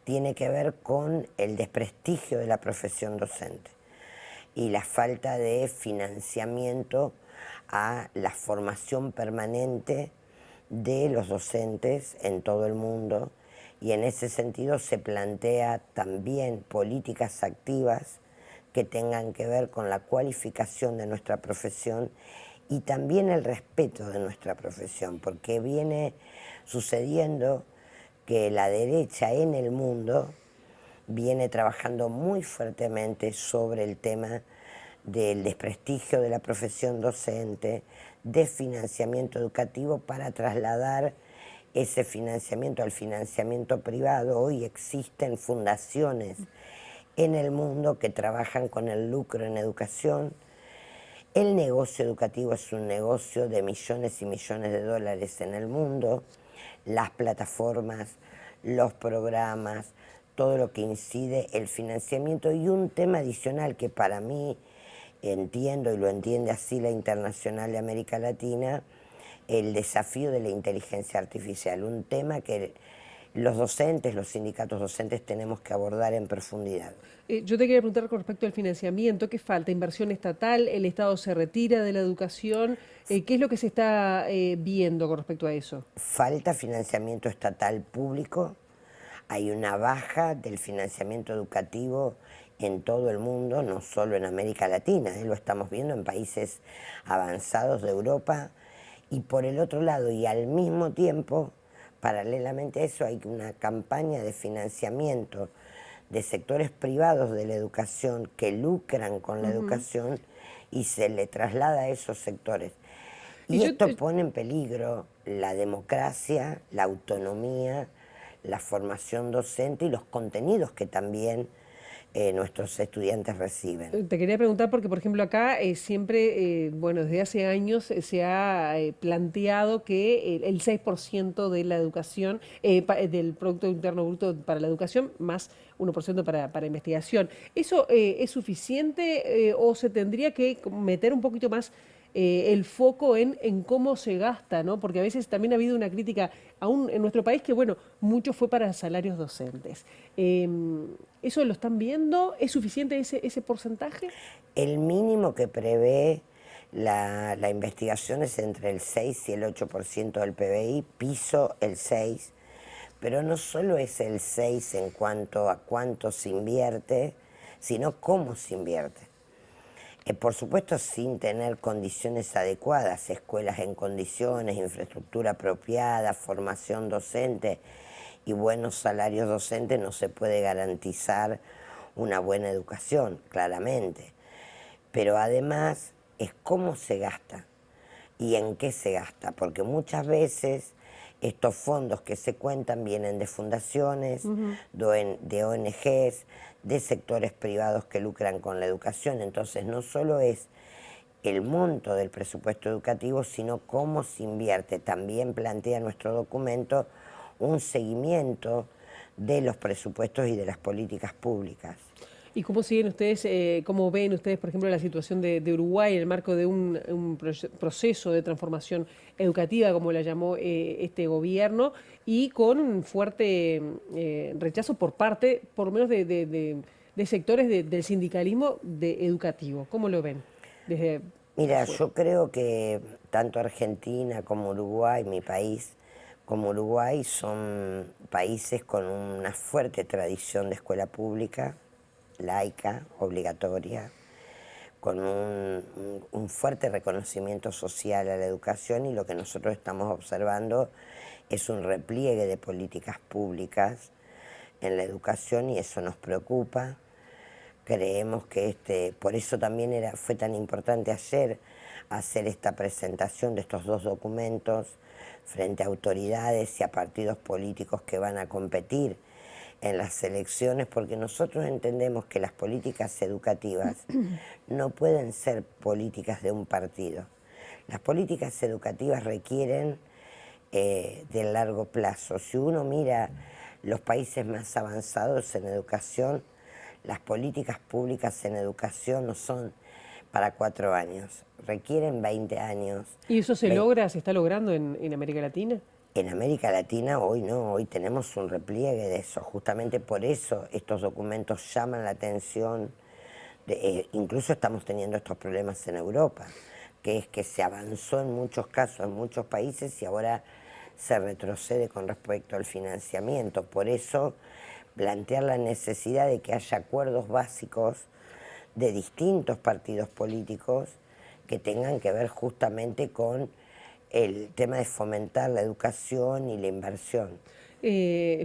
tiene que ver con el desprestigio de la profesión docente y la falta de financiamiento a la formación permanente de los docentes en todo el mundo, y en ese sentido se plantea también políticas activas que tengan que ver con la cualificación de nuestra profesión y también el respeto de nuestra profesión, porque viene sucediendo que la derecha en el mundo viene trabajando muy fuertemente sobre el tema del desprestigio de la profesión docente, de financiamiento educativo para trasladar ese financiamiento al financiamiento privado. Hoy existen fundaciones en el mundo que trabajan con el lucro en educación. El negocio educativo es un negocio de millones y millones de dólares en el mundo. Las plataformas, los programas, todo lo que incide el financiamiento, y un tema adicional que para mí entiendo y lo entiende así la Internacional de América Latina, el desafío de la inteligencia artificial, un tema que los docentes, los sindicatos docentes tenemos que abordar en profundidad. Yo te quería preguntar con respecto al financiamiento, ¿qué falta? ¿Inversión estatal? ¿El Estado se retira de la educación? ¿Qué es lo que se está viendo con respecto a eso? Falta financiamiento estatal público, hay una baja del financiamiento educativo en todo el mundo, no solo en América Latina, lo estamos viendo en países avanzados de Europa, y por el otro lado, y al mismo tiempo, paralelamente a eso, hay una campaña de financiamiento de sectores privados de la educación que lucran con la educación y se le traslada a esos sectores. Y esto pone en peligro la democracia, la autonomía, la formación docente y los contenidos que también nuestros estudiantes reciben. Te quería preguntar porque, por ejemplo, acá siempre, bueno, desde hace años se ha planteado que el 6% de la educación, del Producto Interno Bruto para la educación, más 1% para investigación. ¿Eso es suficiente o se tendría que meter un poquito más el foco en cómo se gasta, ¿no? Porque a veces también ha habido una crítica, aún en nuestro país, que bueno, mucho fue para salarios docentes. ¿Eso lo están viendo? ¿Es suficiente ese porcentaje? El mínimo que prevé la investigación es entre el 6 y el 8% del PBI, piso el 6%, pero no solo es el 6 en cuanto a cuánto se invierte, sino cómo se invierte. Por supuesto, sin tener condiciones adecuadas, escuelas en condiciones, infraestructura apropiada, formación docente y buenos salarios docentes, no se puede garantizar una buena educación, claramente. Pero además es cómo se gasta y en qué se gasta, porque muchas veces estos fondos que se cuentan vienen de fundaciones, de ONGs, de sectores privados que lucran con la educación. Entonces no solo es el monto del presupuesto educativo, sino cómo se invierte. También plantea nuestro documento un seguimiento de los presupuestos y de las políticas públicas. ¿Y cómo siguen ustedes, cómo ven ustedes, por ejemplo, la situación de Uruguay en el marco de un proceso de transformación educativa, como la llamó este gobierno, y con un fuerte rechazo por parte, por lo menos, de sectores del sindicalismo educativo? ¿Cómo lo ven? Mira, yo creo que tanto Argentina como Uruguay, mi país, como Uruguay, son países con una fuerte tradición de escuela pública, laica, obligatoria, con un fuerte reconocimiento social a la educación, y lo que nosotros estamos observando es un repliegue de políticas públicas en la educación, y eso nos preocupa. Creemos que por eso también fue tan importante ayer hacer esta presentación de estos dos documentos frente a autoridades y a partidos políticos que van a competir en las elecciones, porque nosotros entendemos que las políticas educativas no pueden ser políticas de un partido. Las políticas educativas requieren de largo plazo. Si uno mira los países más avanzados en educación, las políticas públicas en educación no son para 4 años, requieren 20 años. ¿Y eso se está logrando en América Latina? En América Latina hoy no, hoy tenemos un repliegue de eso. Justamente por eso estos documentos llaman la atención. Incluso estamos teniendo estos problemas en Europa, que es que se avanzó en muchos casos, en muchos países, y ahora se retrocede con respecto al financiamiento. Por eso plantear la necesidad de que haya acuerdos básicos de distintos partidos políticos que tengan que ver justamente con el tema de fomentar la educación y la inversión.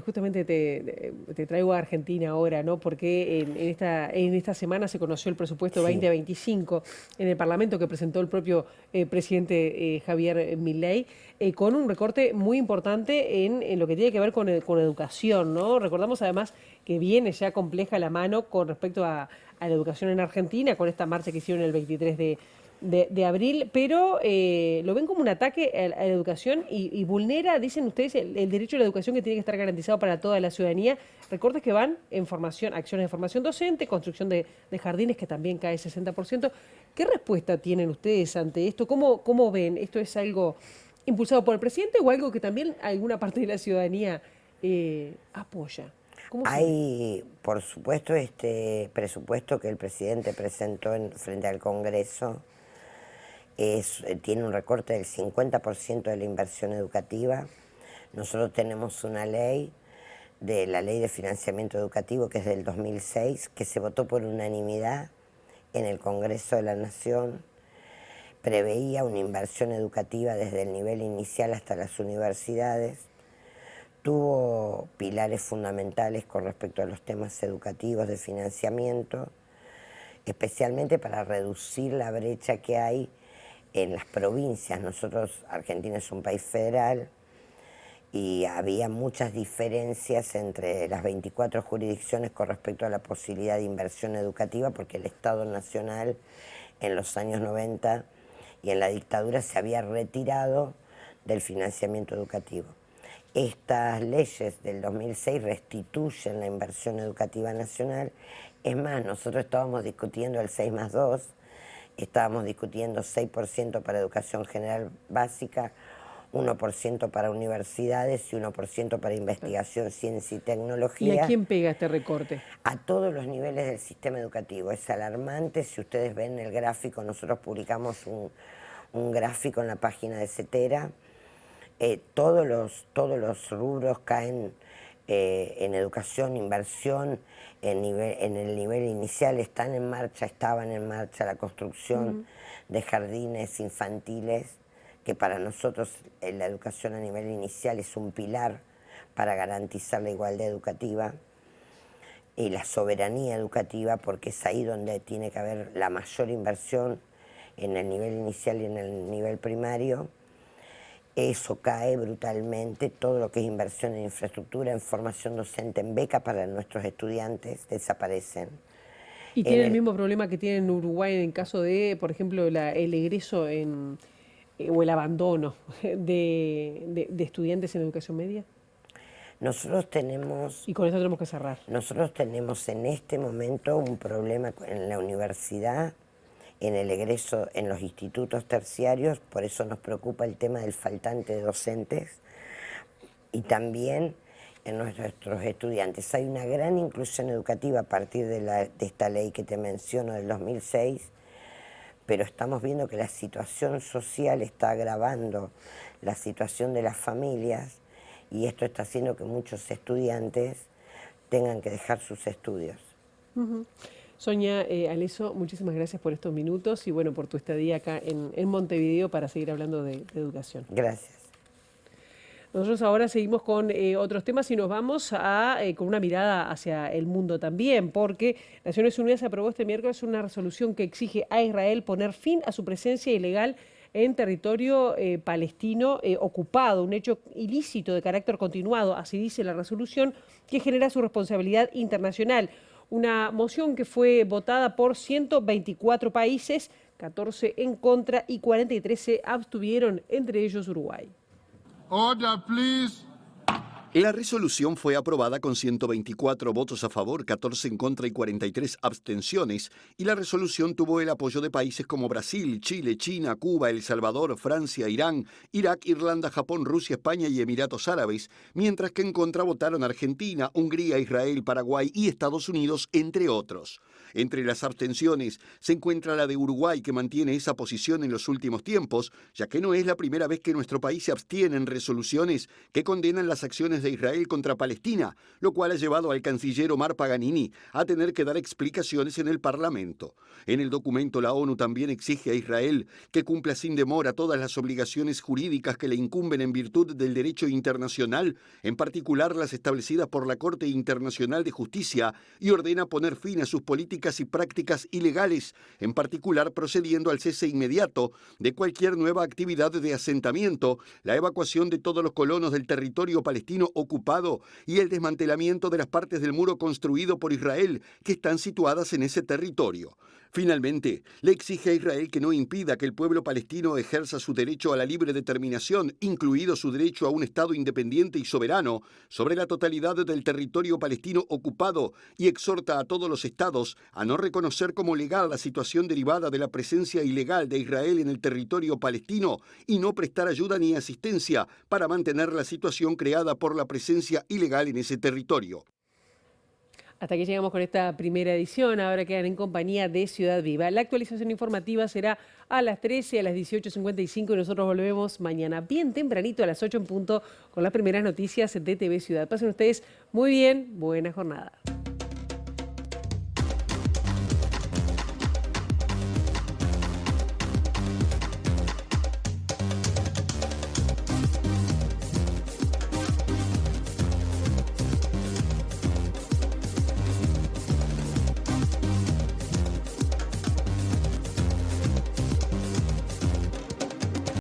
Justamente te traigo a Argentina ahora, ¿no? Porque en esta semana se conoció el presupuesto 2025 en el Parlamento, que presentó el propio presidente Javier Milei, con un recorte muy importante en lo que tiene que ver con educación, ¿no? Recordamos además que viene ya compleja la mano con respecto a la educación en Argentina, con esta marcha que hicieron el 23 de abril, pero lo ven como un ataque a la educación y vulnera, dicen ustedes, el derecho a la educación, que tiene que estar garantizado para toda la ciudadanía. Recortes que van en formación, acciones de formación docente, construcción de jardines, que también cae 60%. ¿Qué respuesta tienen ustedes ante esto? ¿Cómo ven? ¿Esto es algo impulsado por el presidente o algo que también alguna parte de la ciudadanía apoya? Hay, por supuesto, este presupuesto que el presidente presentó frente al Congreso tiene un recorte del 50% de la inversión educativa. Nosotros tenemos una ley, la Ley de Financiamiento Educativo, que es del 2006, que se votó por unanimidad en el Congreso de la Nación. Preveía una inversión educativa desde el nivel inicial hasta las universidades. Tuvo pilares fundamentales con respecto a los temas educativos de financiamiento, especialmente para reducir la brecha que hay en las provincias. Nosotros, Argentina es un país federal, y había muchas diferencias entre las 24 jurisdicciones con respecto a la posibilidad de inversión educativa, porque el Estado Nacional en los años 90 y en la dictadura se había retirado del financiamiento educativo. Estas leyes del 2006 restituyen la inversión educativa nacional. Es más, nosotros estábamos discutiendo el 6+2, estábamos discutiendo 6% para educación general básica, 1% para universidades y 1% para investigación, ciencia y tecnología. ¿Y a quién pega este recorte? A todos los niveles del sistema educativo. Es alarmante. Si ustedes ven el gráfico, nosotros publicamos un gráfico en la página de CETERA. Todos los rubros caen en educación, inversión, en el nivel inicial estaban en marcha la construcción de jardines infantiles, que para nosotros la educación a nivel inicial es un pilar para garantizar la igualdad educativa y la soberanía educativa, porque es ahí donde tiene que haber la mayor inversión, en el nivel inicial y en el nivel primario. Eso cae brutalmente. Todo lo que es inversión en infraestructura, en formación docente, en beca para nuestros estudiantes, desaparecen. ¿Y tiene el mismo problema que tiene en Uruguay en caso de, por ejemplo, el egreso o el abandono de estudiantes en educación media? Nosotros tenemos... Y con eso tenemos que cerrar. Nosotros tenemos en este momento un problema en la universidad, en el egreso, en los institutos terciarios, por eso nos preocupa el tema del faltante de docentes, y también en nuestros estudiantes. Hay una gran inclusión educativa a partir de esta ley que te menciono del 2006, pero estamos viendo que la situación social está agravando la situación de las familias, y esto está haciendo que muchos estudiantes tengan que dejar sus estudios. Sonia Aleso, muchísimas gracias por estos minutos y bueno, por tu estadía acá en Montevideo para seguir hablando de educación. Gracias. Nosotros ahora seguimos con otros temas y nos vamos con una mirada hacia el mundo también, porque Naciones Unidas aprobó este miércoles una resolución que exige a Israel poner fin a su presencia ilegal en territorio palestino ocupado, un hecho ilícito de carácter continuado, así dice la resolución, que genera su responsabilidad internacional. Una moción que fue votada por 124 países, 14 en contra y 43 se abstuvieron, entre ellos Uruguay. Order, please. La resolución fue aprobada con 124 votos a favor, 14 en contra y 43 abstenciones, y la resolución tuvo el apoyo de países como Brasil, Chile, China, Cuba, El Salvador, Francia, Irán, Irak, Irlanda, Japón, Rusia, España y Emiratos Árabes, mientras que en contra votaron Argentina, Hungría, Israel, Paraguay y Estados Unidos, entre otros. Entre las abstenciones se encuentra la de Uruguay, que mantiene esa posición en los últimos tiempos, ya que no es la primera vez que nuestro país se abstiene en resoluciones que condenan las acciones de Israel contra Palestina, lo cual ha llevado al canciller Omar Paganini a tener que dar explicaciones en el Parlamento. En el documento, la ONU también exige a Israel que cumpla sin demora todas las obligaciones jurídicas que le incumben en virtud del derecho internacional, en particular las establecidas por la Corte Internacional de Justicia, y ordena poner fin a sus políticas y prácticas ilegales, en particular procediendo al cese inmediato de cualquier nueva actividad de asentamiento, la evacuación de todos los colonos del territorio palestino ocupado y el desmantelamiento de las partes del muro construido por Israel que están situadas en ese territorio. Finalmente, le exige a Israel que no impida que el pueblo palestino ejerza su derecho a la libre determinación, incluido su derecho a un Estado independiente y soberano sobre la totalidad del territorio palestino ocupado, y exhorta a todos los Estados a no reconocer como legal la situación derivada de la presencia ilegal de Israel en el territorio palestino y no prestar ayuda ni asistencia para mantener la situación creada por la presencia ilegal en ese territorio. Hasta aquí llegamos con esta primera edición. Ahora quedan en compañía de Ciudad Viva. La actualización informativa será a las 13, a las 18:55 y nosotros volvemos mañana bien tempranito a las 8 en punto con las primeras noticias de TV Ciudad. Pasen ustedes muy bien. Buena jornada.